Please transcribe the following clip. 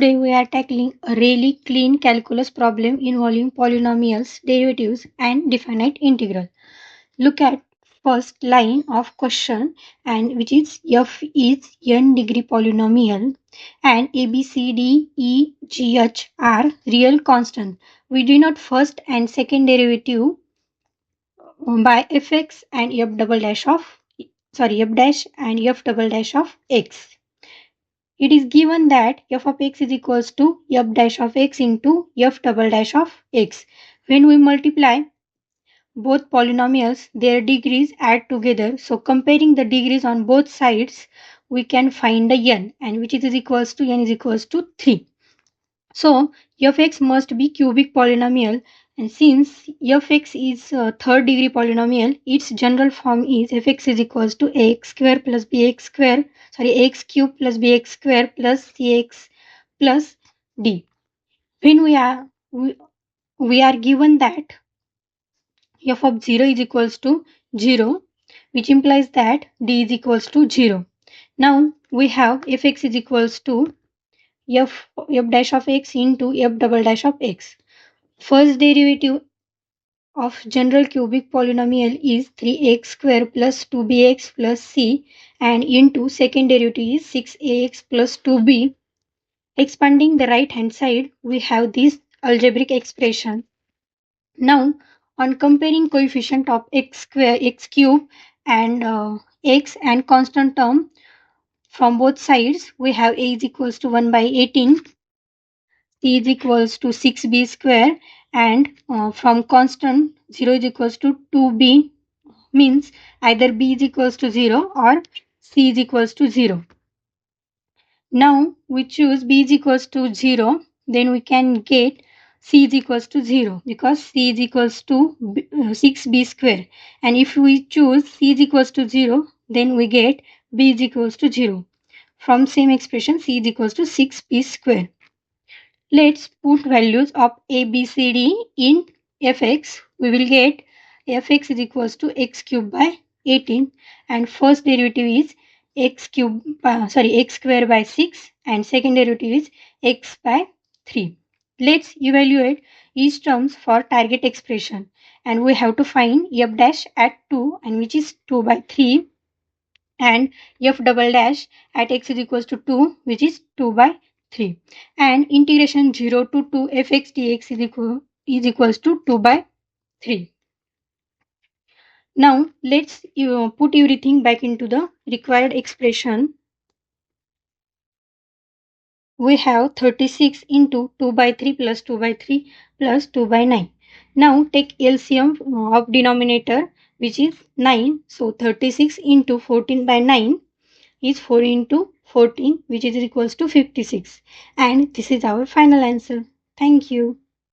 Today we are tackling a really clean calculus problem involving polynomials, derivatives and definite integral. Look at first line of question and which is f is n degree polynomial and a b c d e g h are real constant. We denote first and second derivative by fx and f double dash of f dash and f double dash of x. It is given that f of x is equals to f dash of x into f double dash of x. When we multiply both polynomials, their degrees add together. So comparing the degrees on both sides, we can find the n, and which is equals to n is equals to 3. So fx must be cubic polynomial, and since fx is a third degree polynomial, its general form is fx is equals to ax square plus bx square, x cube plus bx square plus cx plus d. When we are given that f of 0 is equals to 0, which implies that d is equals to 0. Now we have fx is equals to f dash of x into f double dash of x. First derivative of general cubic polynomial is 3x square plus 2bx plus c, and into second derivative is 6ax plus 2b. Expanding the right hand side, we have this algebraic expression. Now on comparing coefficient of x square, x cube and x and constant term from both sides, we have a is equals to 1 by 18, c is equals to 6b square, and from constant 0 is equals to 2b, means either b is equals to 0 or c is equals to 0. Now we choose b is equals to 0, then we can get c is equals to 0 because c is equals to 6b square, and if we choose c is equals to 0, then we get b is equals to 0. From same expression, c is equals to 6b square. Let's put values of a, b, c, d in fx. We will get fx is equals to x cube by 18, and first derivative is x square by 6, and second derivative is x by 3. Let's evaluate each terms for target expression, and we have to find f dash at 2, and which is 2 by 3, and f double dash at x is equals to 2, which is 2 by 3, and integration 0 to 2 fx dx is equals to 2 by 3. Now let's put everything back into the required expression. We have 36 into 2 by 3 plus 2 by 3 plus 2 by 9. Now take LCM of denominator, which is 9. So 36 into 14 by 9 is 4 into 14, which is equals to 56. And this is our final answer. Thank you.